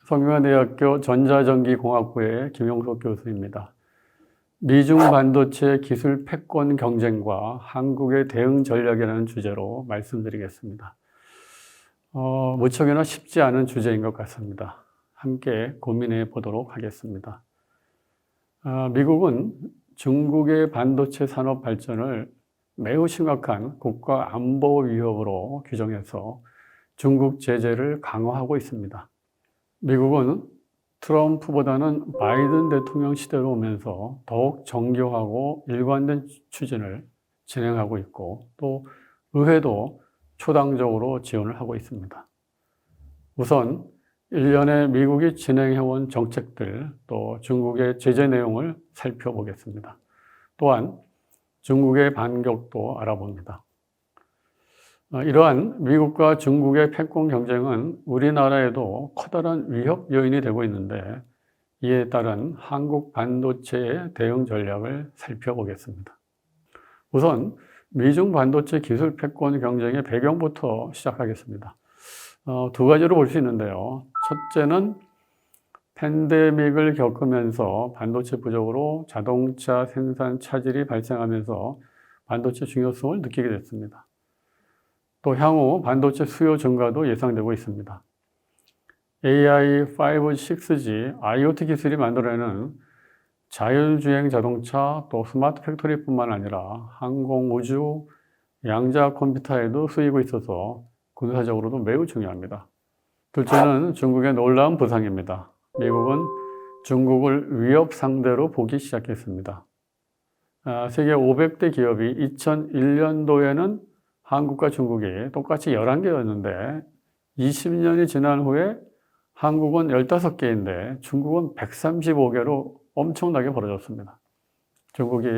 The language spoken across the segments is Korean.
성균관대학교 전자전기공학부의 김용석 교수입니다. 미중 반도체 기술 패권 경쟁과 한국의 대응 전략이라는 주제로 말씀드리겠습니다. 무척이나 쉽지 않은 주제인 것 같습니다. 함께 고민해 보도록 하겠습니다. 미국은 중국의 반도체 산업 발전을 매우 심각한 국가 안보 위협으로 규정해서 중국 제재를 강화하고 있습니다. 미국은 트럼프보다는 바이든 대통령 시대로 오면서 더욱 정교하고 일관된 추진을 진행하고 있고, 또 의회도 초당적으로 지원을 하고 있습니다. 우선 일련의 미국이 진행해온 정책들, 또 중국의 제재 내용을 살펴보겠습니다. 또한 중국의 반격도 알아봅니다. 이러한 미국과 중국의 패권 경쟁은 우리나라에도 커다란 위협 요인이 되고 있는데, 이에 따른 한국 반도체의 대응 전략을 살펴보겠습니다. 우선 미중 반도체 기술 패권 경쟁의 배경부터 시작하겠습니다. 두 가지로 볼 수 있는데요. 첫째는 팬데믹을 겪으면서 반도체 부족으로 자동차 생산 차질이 발생하면서 반도체 중요성을 느끼게 됐습니다. 또 향후 반도체 수요 증가도 예상되고 있습니다. AI, 5G, 6G, IoT 기술이 만들어내는 자율주행 자동차, 또 스마트 팩토리뿐만 아니라 항공, 우주, 양자 컴퓨터에도 쓰이고 있어서 군사적으로도 매우 중요합니다. 둘째는 중국의 놀라운 부상입니다. 미국은 중국을 위협 상대로 보기 시작했습니다. 세계 500대 기업이 2001년도에는 한국과 중국이 똑같이 11개였는데 20년이 지난 후에 한국은 15개인데 중국은 135개로 엄청나게 벌어졌습니다. 중국이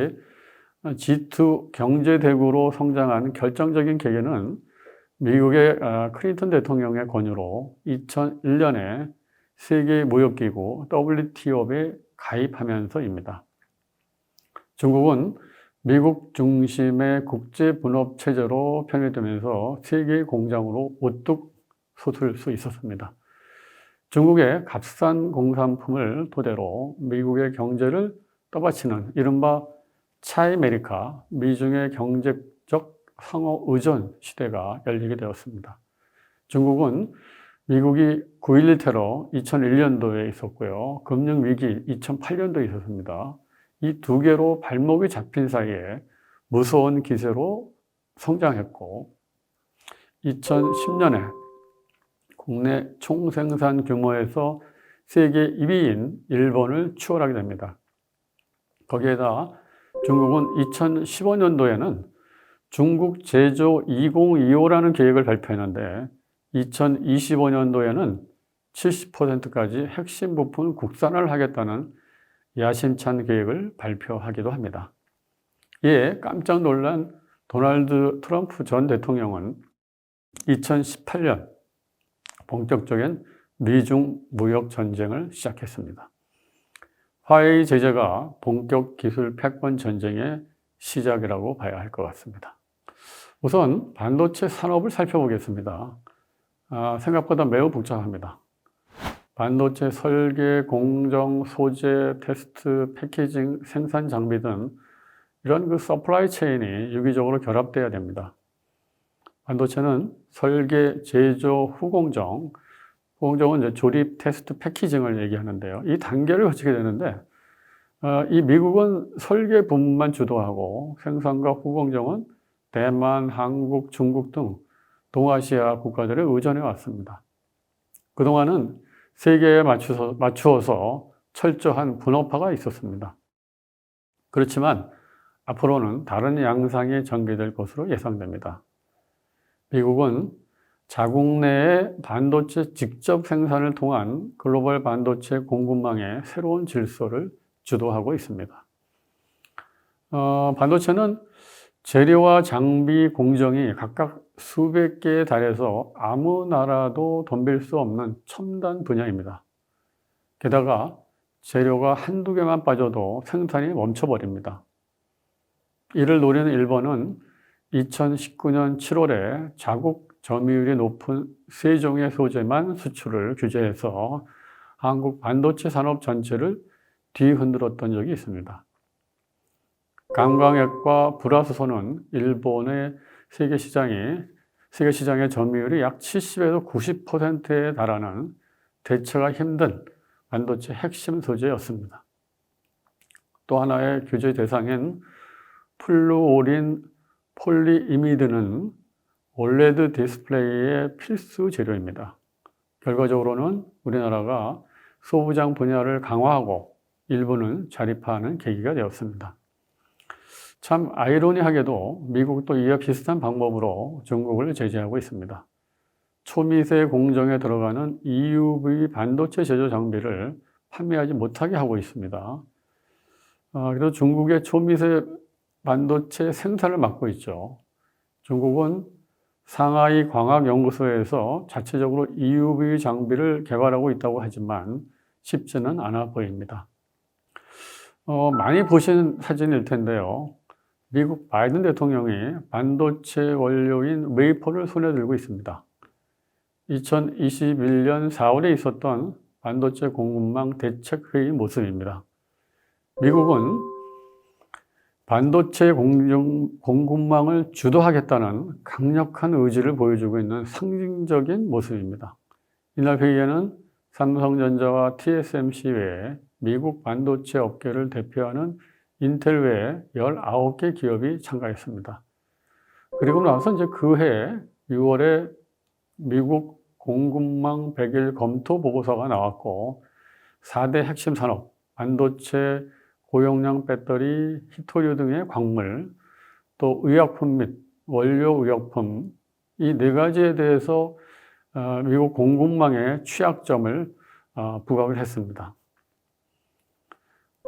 G2 경제대국으로 성장한 결정적인 계기는 미국의 클린턴 대통령의 권유로 2001년에 세계무역기구 WTO에 가입하면서입니다. 중국은 미국 중심의 국제분업 체제로 편입되면서 세계 공장으로 우뚝 솟을 수 있었습니다. 중국의 값싼 공산품을 토대로 미국의 경제를 떠받치는 이른바 차이메리카, 미중의 경제적 상호 의존 시대가 열리게 되었습니다. 중국은 미국이 9.11 테러 2001년도에 있었고요. 금융위기 2008년도에 있었습니다. 이 두 개로 발목이 잡힌 사이에 무서운 기세로 성장했고, 2010년에 국내 총생산 규모에서 세계 2위인 일본을 추월하게 됩니다. 거기에다 중국은 2015년도에는 중국 제조 2025라는 계획을 발표했는데 2025년도에는 70%까지 핵심 부품 국산화를 하겠다는 야심찬 계획을 발표하기도 합니다. 이에 깜짝 놀란 도널드 트럼프 전 대통령은 2018년 본격적인 미중 무역 전쟁을 시작했습니다. 화웨이 제재가 본격 기술 패권 전쟁의 시작이라고 봐야 할 것 같습니다. 우선 반도체 산업을 살펴보겠습니다. 생각보다 매우 복잡합니다. 반도체 설계, 공정, 소재, 테스트, 패키징, 생산 장비 등 이런 서플라이 체인이 유기적으로 결합돼야 됩니다. 반도체는 설계, 제조, 후공정, 후공정은 이제 조립, 테스트, 패키징을 얘기하는데요. 이 단계를 거치게 되는데, 이 미국은 설계 부문만 주도하고 생산과 후공정은 대만, 한국, 중국 등 동아시아 국가들에 의존해 왔습니다. 그동안은 세계에 맞추어서 철저한 분업화가 있었습니다. 그렇지만 앞으로는 다른 양상이 전개될 것으로 예상됩니다. 미국은 자국 내의 반도체 직접 생산을 통한 글로벌 반도체 공급망의 새로운 질서를 주도하고 있습니다. 반도체는 재료와 장비 공정이 각각 수백 개에 달해서 아무 나라도 덤빌 수 없는 첨단 분야입니다. 게다가 재료가 한두 개만 빠져도 생산이 멈춰버립니다. 이를 노리는 일본은 2019년 7월에 자국 점유율이 높은 세 종의 소재만 수출을 규제해서 한국 반도체 산업 전체를 뒤흔들었던 적이 있습니다. 강광액과 불화수소는 일본의 세계 시장의 점유율이 약 70에서 90%에 달하는 대체가 힘든 반도체 핵심 소재였습니다. 또 하나의 규제 대상인 플루오린 폴리이미드는 올레드 디스플레이의 필수 재료입니다. 결과적으로는 우리나라가 소부장 분야를 강화하고 일본을 자립하는 계기가 되었습니다. 참 아이러니하게도 미국도 이와 비슷한 방법으로 중국을 제재하고 있습니다. 초미세 공정에 들어가는 EUV 반도체 제조 장비를 판매하지 못하게 하고 있습니다. 그래서 중국의 초미세 반도체 생산을 맡고 있죠. 중국은 상하이 광학연구소에서 자체적으로 EUV 장비를 개발하고 있다고 하지만 쉽지는 않아 보입니다. 많이 보신 사진일 텐데요. 미국 바이든 대통령이 반도체 원료인 웨이퍼를 손에 들고 있습니다. 2021년 4월에 있었던 반도체 공급망 대책회의 모습입니다. 미국은 반도체 공급망을 주도하겠다는 강력한 의지를 보여주고 있는 상징적인 모습입니다. 이날 회의에는 삼성전자와 TSMC 외에 미국 반도체 업계를 대표하는 인텔 외에 19개 기업이 참가했습니다. 그리고 나서 이제 그해 6월에 미국 공급망 100일 검토 보고서가 나왔고 4대 핵심 산업, 반도체, 고용량 배터리, 히토류 등의 광물, 또 의약품 및 원료 의약품 이 네 가지에 대해서 미국 공급망의 취약점을 부각을 했습니다.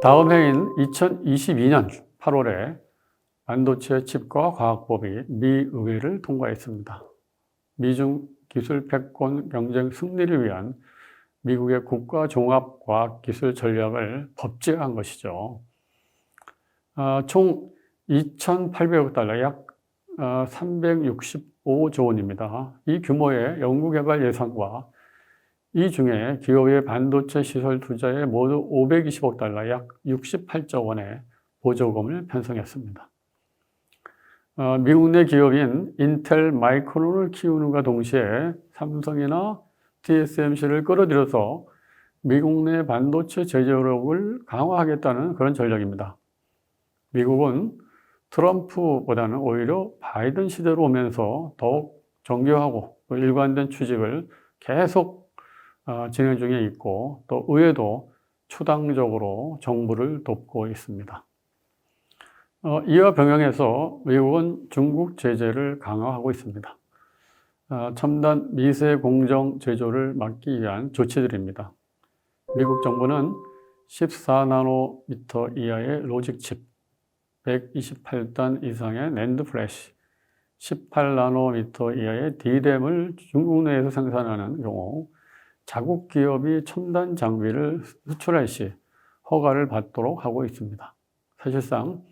다음 해인 2022년 8월에 반도체 칩과 과학법이 미 의회를 통과했습니다. 미중 기술 패권 경쟁 승리를 위한 미국의 국가 종합 과학 기술 전략을 법제화한 것이죠. 총 2,800억 달러, 약 365조 원입니다. 이 규모의 연구개발 예산과 이 중에 기업의 반도체 시설 투자에 모두 520억 달러, 약 68조 원의 보조금을 편성했습니다. 미국 내 기업인 인텔, 마이크론을 키우는가 동시에 삼성이나 TSMC를 끌어들여서 미국 내 반도체 제조력을 강화하겠다는 그런 전략입니다. 미국은 트럼프보다는 오히려 바이든 시대로 오면서 더욱 정교하고 일관된 취직을 계속 진행 중에 있고 또 의회도 초당적으로 정부를 돕고 있습니다. 이와 병행해서 미국은 중국 제재를 강화하고 있습니다. 첨단 미세 공정 제조를 막기 위한 조치들입니다. 미국 정부는 14나노미터 이하의 로직 칩, 128단 이상의 낸드 플래시, 18나노미터 이하의 D램을 중국 내에서 생산하는 경우 자국 기업이 첨단 장비를 수출할 시 허가를 받도록 하고 있습니다. 사실상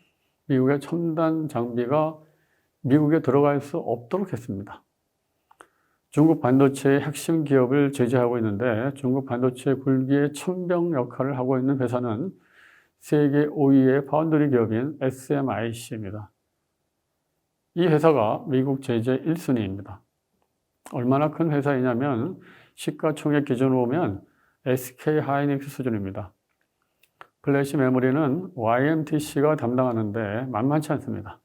미국의 첨단 장비가 미국에 들어갈 수 없도록 했습니다. 중국 반도체의 핵심 기업을 제재하고 있는데 중국 반도체 굴기의 천병 역할을 하고 있는 회사는 세계 5위의 파운드리 기업인 SMIC입니다. 이 회사가 미국 제재 1순위입니다. 얼마나 큰 회사이냐면 시가총액 기준으로 보면 SK 하이닉스 수준입니다. 플래시 메모리는 YMTC가 담당하는데 만만치 않습니다.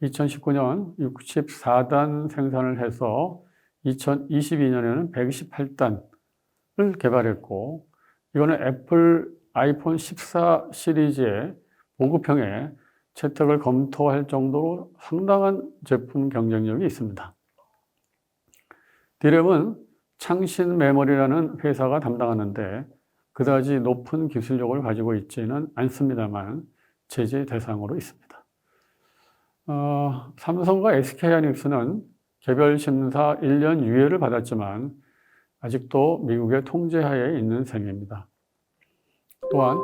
2019년 64단 생산을 해서 2022년에는 128단을 개발했고 이거는 애플 아이폰 14 시리즈의 보급형에 채택을 검토할 정도로 상당한 제품 경쟁력이 있습니다. D램은 창신 메모리라는 회사가 담당하는데 그다지 높은 기술력을 가지고 있지는 않습니다만 제재 대상으로 있습니다. 삼성과 SK하이닉스는 개별 심사 1년 유예를 받았지만 아직도 미국의 통제하에 있는 셈입니다. 또한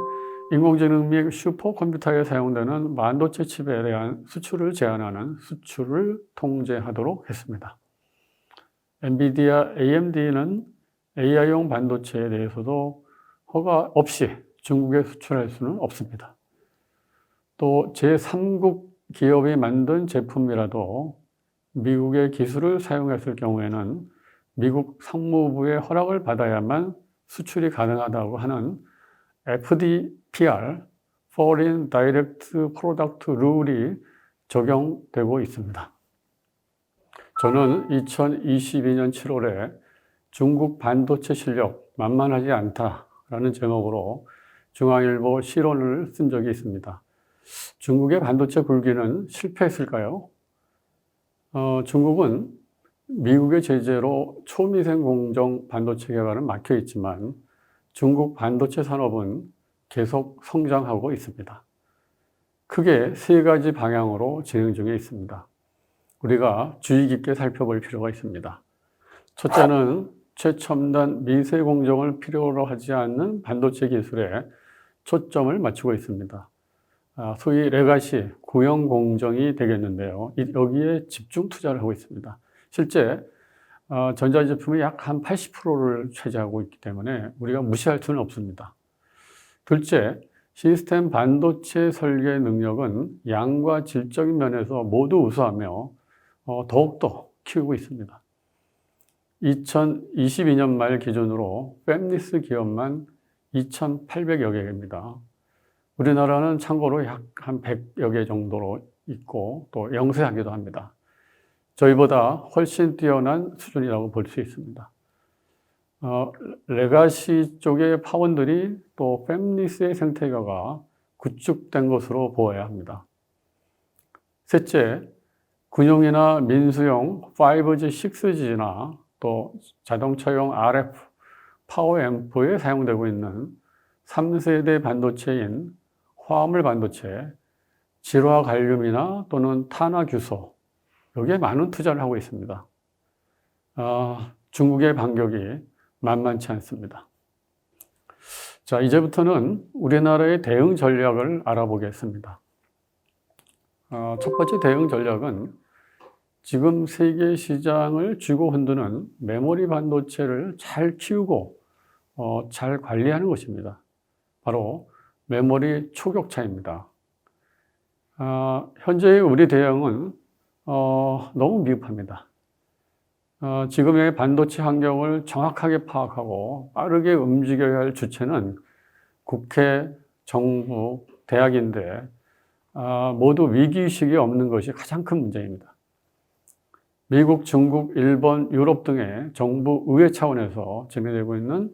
인공지능 및 슈퍼컴퓨터에 사용되는 반도체 칩에 대한 수출을 제한하는 수출을 통제하도록 했습니다. 엔비디아 AMD는 AI용 반도체에 대해서도 허가 없이 중국에 수출할 수는 없습니다. 또 제3국 기업이 만든 제품이라도 미국의 기술을 사용했을 경우에는 미국 상무부의 허락을 받아야만 수출이 가능하다고 하는 FDPR, Foreign Direct Product 룰이 적용되고 있습니다. 저는 2022년 7월에 중국 반도체 실력 만만하지 않다라는 제목으로 중앙일보 실론을 쓴 적이 있습니다. 중국의 반도체 굴기는 실패했을까요? 중국은 미국의 제재로 초미생 공정 반도체 개발은 막혀 있지만 중국 반도체 산업은 계속 성장하고 있습니다. 크게 세 가지 방향으로 진행 중에 있습니다. 우리가 주의 깊게 살펴볼 필요가 있습니다. 첫째는 최첨단 미세 공정을 필요로 하지 않는 반도체 기술에 초점을 맞추고 있습니다. 소위 레가시, 구형 공정이 되겠는데요. 여기에 집중 투자를 하고 있습니다. 실제 전자제품이 약 한 80%를 차지하고 있기 때문에 우리가 무시할 수는 없습니다. 둘째, 시스템 반도체 설계 능력은 양과 질적인 면에서 모두 우수하며 더욱더 키우고 있습니다. 2022년 말 기준으로 팹리스 기업만 2,800여 개입니다. 우리나라는 참고로 약 한 100여 개 정도로 있고 또 영세하기도 합니다. 저희보다 훨씬 뛰어난 수준이라고 볼 수 있습니다. 레가시 쪽의 파원들이 또 팹리스의 생태계가 구축된 것으로 보아야 합니다. 셋째, 군용이나 민수용 5G, 6G나 또 자동차용 RF 파워 앰프에 사용되고 있는 3세대 반도체인 화합물 반도체, 질화 갈륨이나 또는 탄화규소, 여기에 많은 투자를 하고 있습니다. 중국의 반격이 만만치 않습니다. 자, 이제부터는 우리나라의 대응 전략을 알아보겠습니다. 첫 번째 대응 전략은 지금 세계 시장을 쥐고 흔드는 메모리 반도체를 잘 키우고 잘 관리하는 것입니다. 바로 메모리 초격차입니다. 현재의 우리 대응은 너무 미흡합니다. 지금의 반도체 환경을 정확하게 파악하고 빠르게 움직여야 할 주체는 국회, 정부, 대학인데 모두 위기의식이 없는 것이 가장 큰 문제입니다. 미국, 중국, 일본, 유럽 등의 정부 의회 차원에서 진행되고 있는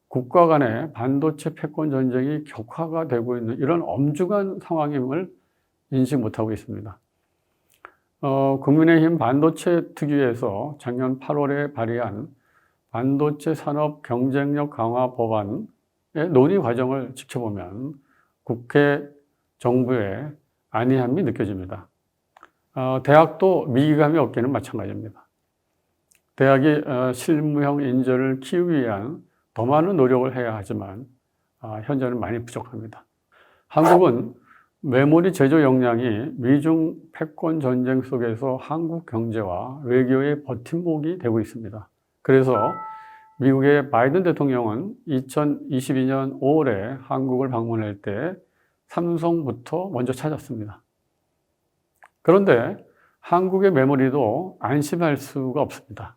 국가 간의 반도체 패권 전쟁이 격화가 되고 있는 이런 엄중한 상황임을 인식 못하고 있습니다. 국민의힘 반도체 특위에서 작년 8월에 발의한 반도체 산업 경쟁력 강화 법안의 논의 과정을 지켜보면 국회, 정부의 안이함이 느껴집니다. 대학도 위기감이 없기는 마찬가지입니다. 대학이 실무형 인재를 키우기 위한 더 많은 노력을 해야 하지만 현재는 많이 부족합니다. 한국은 메모리 제조 역량이 미중 패권 전쟁 속에서 한국 경제와 외교의 버팀목이 되고 있습니다. 그래서 미국의 바이든 대통령은 2022년 5월에 한국을 방문할 때 삼성부터 먼저 찾았습니다. 그런데 한국의 메모리도 안심할 수가 없습니다.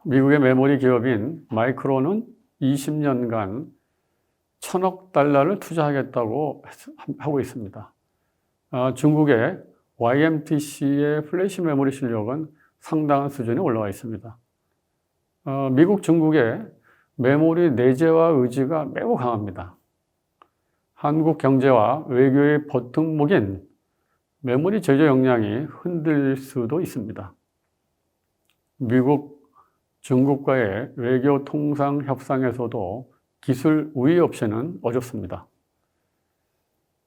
미국의 메모리 기업인 마이크론은 20년간 1,000억 달러를 투자하겠다고 하고 있습니다. 중국의 YMTC의 플래시 메모리 실력은 상당한 수준에 올라와 있습니다. 미국, 중국의 메모리 내재화 의지가 매우 강합니다. 한국 경제와 외교의 버팀목인 메모리 제조 역량이 흔들릴 수도 있습니다. 미국, 중국과의 외교 통상 협상에서도 기술 우위 없이는 어렵습니다.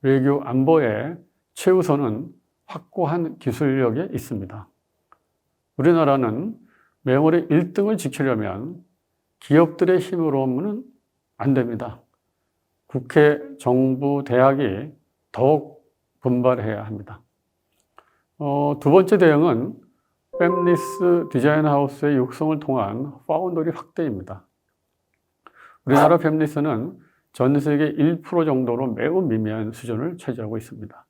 외교 안보의 최우선은 확고한 기술력에 있습니다. 우리나라는 메모리 1등을 지키려면 기업들의 힘으로는 안 됩니다. 국회, 정부, 대학이 더욱 분발해야 합니다. 두 번째 대응은 팹리스 디자인 하우스의 육성을 통한 파운더리 확대입니다. 우리나라 팹리스는 전 세계 1% 정도로 매우 미미한 수준을 차지하고 있습니다.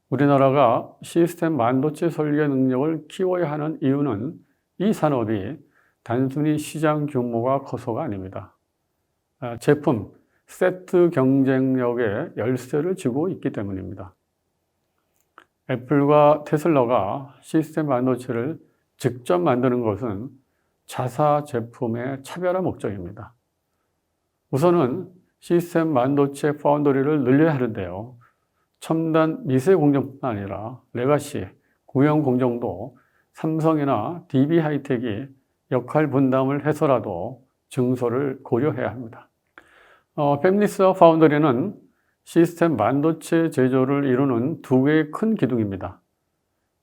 우리나라가 시스템 반도체 설계 능력을 키워야 하는 이유는 이 산업이 단순히 시장 규모가 커서가 아닙니다. 제품, 세트 경쟁력의 열쇠를 쥐고 있기 때문입니다. 애플과 테슬라가 시스템 반도체를 직접 만드는 것은 자사 제품의 차별화 목적입니다. 우선은 시스템 반도체 파운더리를 늘려야 하는데요. 첨단 미세 공정뿐만 아니라 레가시, 구형 공정도 삼성이나 DB 하이텍이 역할 분담을 해서라도 증설을 고려해야 합니다. 팹리스와 파운더리는 시스템 반도체 제조를 이루는 두 개의 큰 기둥입니다.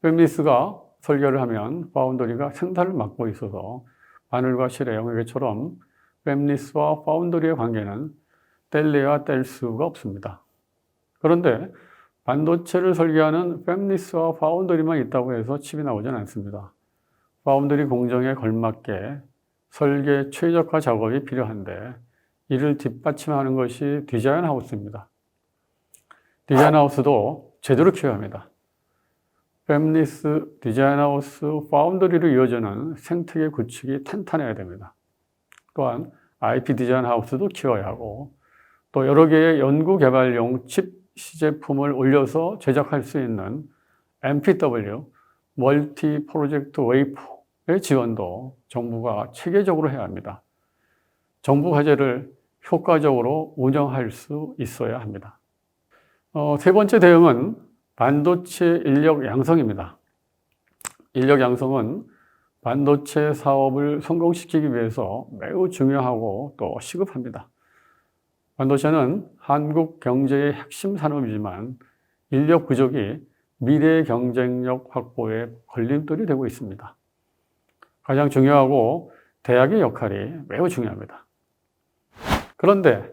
팹리스가 설계를 하면 파운더리가 생산을 맡고 있어서 바늘과 실의 영역처럼 팹리스와 파운더리의 관계는 뗄래야 뗄 수가 없습니다. 그런데 반도체를 설계하는 팹리스와 파운더리만 있다고 해서 칩이 나오진 않습니다. 파운더리 공정에 걸맞게 설계 최적화 작업이 필요한데 이를 뒷받침하는 것이 디자인 하우스입니다. 디자인 하우스도 제대로 키워야 합니다. 팹리스, 디자인 하우스, 파운더리로 이어지는 생태계 구축이 탄탄해야 됩니다. 또한 IP 디자인 하우스도 키워야 하고 또 여러 개의 연구 개발용 칩 시제품을 올려서 제작할 수 있는 MPW, 멀티 프로젝트 웨이퍼의 지원도 정부가 체계적으로 해야 합니다. 정부 과제를 효과적으로 운영할 수 있어야 합니다. 세 번째 대응은 반도체 인력 양성입니다. 인력 양성은 반도체 사업을 성공시키기 위해서 매우 중요하고 또 시급합니다. 반도체는 한국 경제의 핵심 산업이지만 인력 부족이 미래 경쟁력 확보에 걸림돌이 되고 있습니다. 가장 중요하고 대학의 역할이 매우 중요합니다. 그런데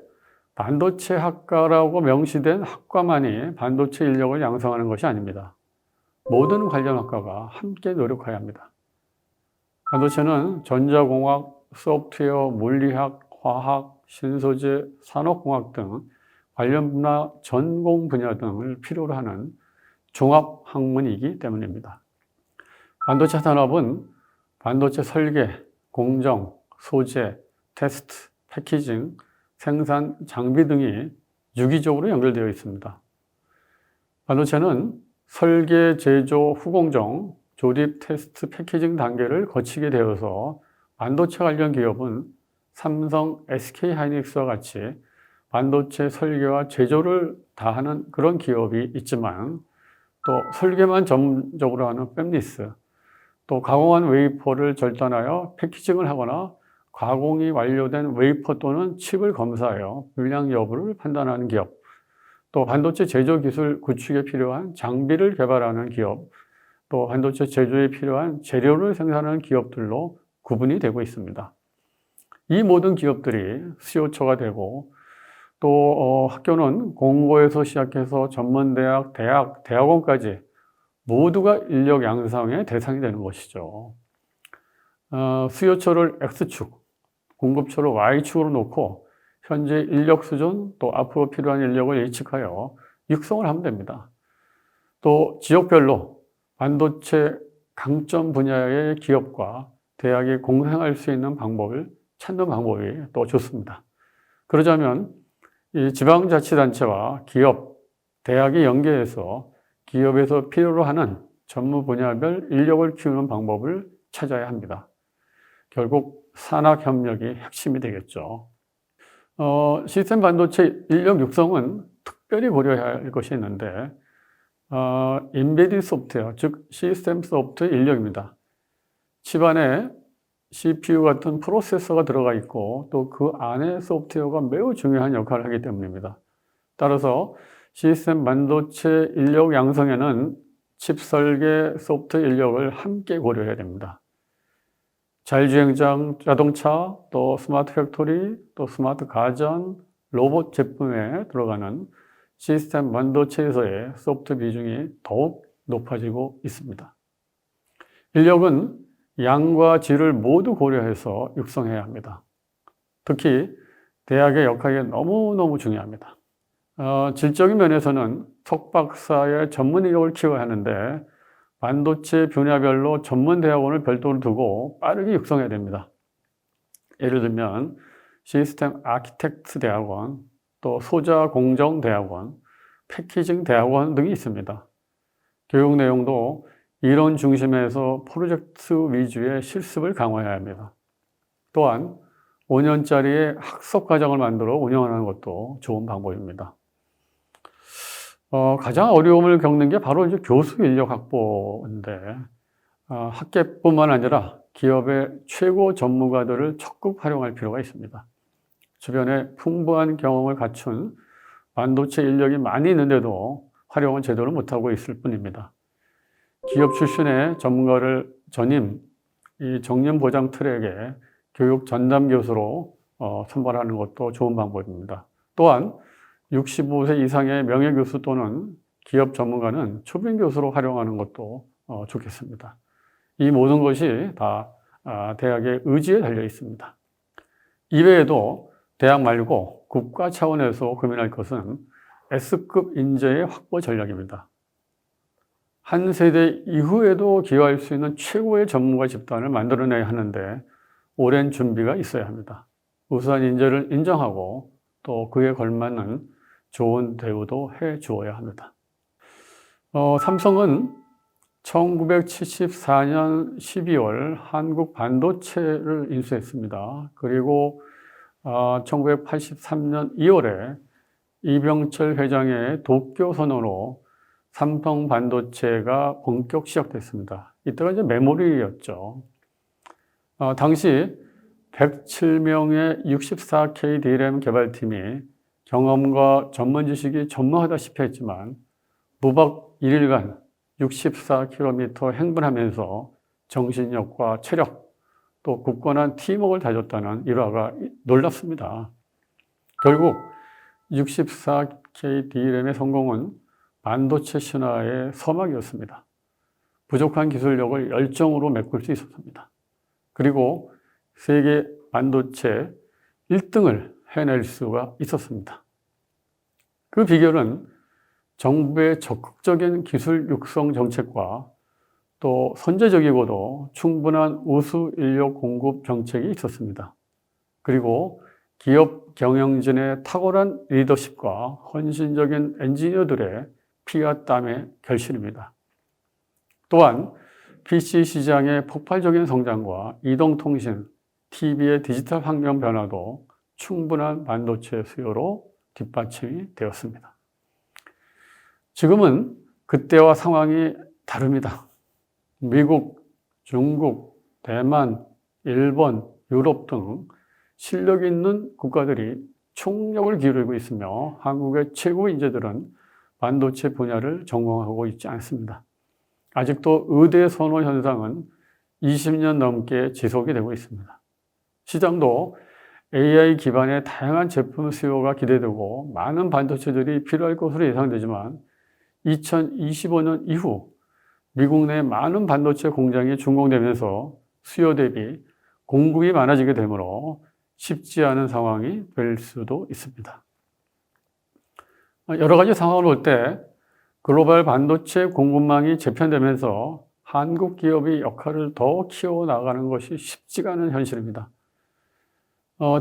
반도체 학과라고 명시된 학과만이 반도체 인력을 양성하는 것이 아닙니다. 모든 관련 학과가 함께 노력해야 합니다. 반도체는 전자공학, 소프트웨어, 물리학, 화학, 신소재, 산업공학 등 관련 분야, 전공 분야 등을 필요로 하는 종합 학문이기 때문입니다. 반도체 산업은 반도체 설계, 공정, 소재, 테스트, 패키징, 생산, 장비 등이 유기적으로 연결되어 있습니다. 반도체는 설계, 제조, 후공정, 조립, 테스트, 패키징 단계를 거치게 되어서 반도체 관련 기업은 삼성, SK 하이닉스와 같이 반도체 설계와 제조를 다 하는 그런 기업이 있지만 또 설계만 전문적으로 하는 팹리스, 또 가공한 웨이퍼를 절단하여 패키징을 하거나 가공이 완료된 웨이퍼 또는 칩을 검사하여 불량 여부를 판단하는 기업, 또 반도체 제조 기술 구축에 필요한 장비를 개발하는 기업, 또 반도체 제조에 필요한 재료를 생산하는 기업들로 구분이 되고 있습니다. 이 모든 기업들이 수요처가 되고 또 학교는 공고에서 시작해서 전문대학, 대학원까지 모두가 인력 양성의 대상이 되는 것이죠. 수요처를 X축, 공급처를 Y축으로 놓고 현재 인력 수준 또 앞으로 필요한 인력을 예측하여 육성을 하면 됩니다. 또 지역별로 반도체 강점 분야의 기업과 대학이 공생할 수 있는 방법을 찾는 방법이 또 좋습니다. 그러자면 이 지방자치단체와 기업, 대학이 연계해서 기업에서 필요로 하는 전문 분야별 인력을 키우는 방법을 찾아야 합니다. 결국 산학협력이 핵심이 되겠죠. 시스템 반도체 인력 육성은 특별히 고려해야 할 것이 있는데 인베디드 소프트웨어, 즉 시스템 소프트 인력입니다. 칩 안에 CPU 같은 프로세서가 들어가 있고 또 그 안에 소프트웨어가 매우 중요한 역할을 하기 때문입니다. 따라서 시스템 반도체 인력 양성에는 칩 설계, 소프트 인력을 함께 고려해야 됩니다. 자율주행장 자동차, 또 스마트 팩토리, 또 스마트 가전, 로봇 제품에 들어가는 시스템 반도체에서의 소프트 비중이 더욱 높아지고 있습니다. 인력은 양과 질을 모두 고려해서 육성해야 합니다. 특히 대학의 역할이 너무너무 중요합니다. 질적인 면에서는 석박사의 전문 인력을 키워야 하는데 반도체 분야별로 전문 대학원을 별도로 두고 빠르게 육성해야 됩니다. 예를 들면 시스템 아키텍트 대학원, 또 소자 공정 대학원, 패키징 대학원 등이 있습니다. 교육 내용도 이론 중심에서 프로젝트 위주의 실습을 강화해야 합니다. 또한 5년짜리의 학습 과정을 만들어 운영하는 것도 좋은 방법입니다. 가장 어려움을 겪는 게 바로 이제 교수 인력 확보인데, 학계뿐만 아니라 기업의 최고 전문가들을 적극 활용할 필요가 있습니다. 주변에 풍부한 경험을 갖춘 반도체 인력이 많이 있는데도 활용은 제대로 못하고 있을 뿐입니다. 기업 출신의 전문가를 전임, 이 정년 보장 트랙에 교육 전담 교수로 선발하는 것도 좋은 방법입니다. 또한 65세 이상의 명예교수 또는 기업 전문가는 초빙 교수로 활용하는 것도 좋겠습니다. 이 모든 것이 다 대학의 의지에 달려 있습니다. 이외에도 대학 말고 국가 차원에서 고민할 것은 S급 인재의 확보 전략입니다. 한 세대 이후에도 기여할 수 있는 최고의 전문가 집단을 만들어내야 하는데 오랜 준비가 있어야 합니다. 우수한 인재를 인정하고 또 그에 걸맞는 좋은 대우도 해 주어야 합니다. 삼성은 1974년 12월 한국 반도체를 인수했습니다. 그리고 1983년 2월에 이병철 회장의 도쿄 선언으로 삼성 반도체가 본격 시작됐습니다. 이때가 이제 메모리였죠. 당시 107명의 64K DRAM 개발팀이 경험과 전문 지식이 전무하다시피 했지만 무박 1일간 64km 행군하면서 정신력과 체력 또 굳건한 팀워크를 다졌다는 일화가 놀랍습니다. 결국 64K DRAM의 성공은 반도체 신화의 서막이었습니다. 부족한 기술력을 열정으로 메꿀 수 있었습니다. 그리고 세계 반도체 1등을 해낼 수가 있었습니다. 그 비결은 정부의 적극적인 기술 육성 정책과 또 선제적이고도 충분한 우수 인력 공급 정책이 있었습니다. 그리고 기업 경영진의 탁월한 리더십과 헌신적인 엔지니어들의 피와 땀의 결실입니다. 또한 PC 시장의 폭발적인 성장과 이동통신, TV의 디지털 환경 변화도 충분한 반도체 수요로 뒷받침이 되었습니다. 지금은 그때와 상황이 다릅니다. 미국, 중국, 대만, 일본, 유럽 등 실력 있는 국가들이 총력을 기울이고 있으며 한국의 최고 인재들은 반도체 분야를 전공하고 있지 않습니다. 아직도 의대 선호 현상은 20년 넘게 지속이 되고 있습니다. 시장도 AI 기반의 다양한 제품 수요가 기대되고 많은 반도체들이 필요할 것으로 예상되지만 2025년 이후 미국 내 많은 반도체 공장이 준공되면서 수요 대비 공급이 많아지게 되므로 쉽지 않은 상황이 될 수도 있습니다. 여러 가지 상황을 볼 때 글로벌 반도체 공급망이 재편되면서 한국 기업의 역할을 더 키워나가는 것이 쉽지가 않은 현실입니다.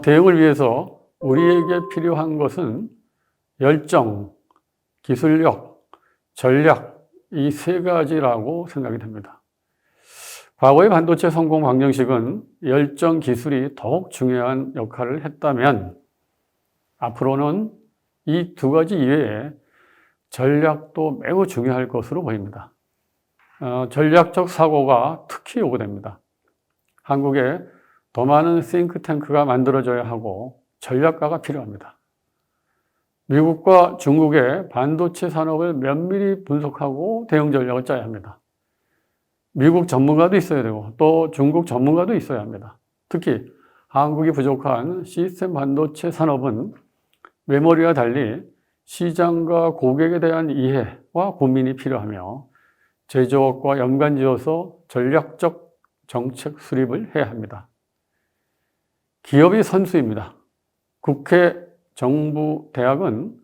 대응을 위해서 우리에게 필요한 것은 열정, 기술력, 전략 이 세 가지라고 생각이 됩니다. 과거의 반도체 성공 방정식은 열정, 기술이 더욱 중요한 역할을 했다면 앞으로는 이 두 가지 이외에 전략도 매우 중요할 것으로 보입니다. 전략적 사고가 특히 요구됩니다. 한국에 더 많은 싱크탱크가 만들어져야 하고 전략가가 필요합니다. 미국과 중국의 반도체 산업을 면밀히 분석하고 대응 전략을 짜야 합니다. 미국 전문가도 있어야 되고 또 중국 전문가도 있어야 합니다. 특히 한국이 부족한 시스템 반도체 산업은 메모리와 달리 시장과 고객에 대한 이해와 고민이 필요하며 제조업과 연관지어서 전략적 정책 수립을 해야 합니다. 기업이 선수입니다. 국회, 정부, 대학은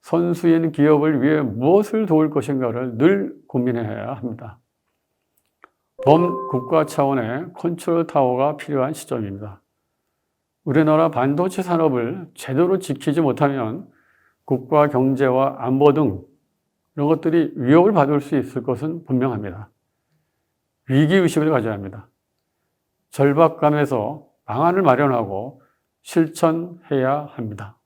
선수인 기업을 위해 무엇을 도울 것인가를 늘 고민해야 합니다. 범국가 차원의 컨트롤 타워가 필요한 시점입니다. 우리나라 반도체 산업을 제대로 지키지 못하면 국가 경제와 안보 등 이런 것들이 위협을 받을 수 있을 것은 분명합니다. 위기의식을 가져야 합니다. 절박감에서 방안을 마련하고 실천해야 합니다.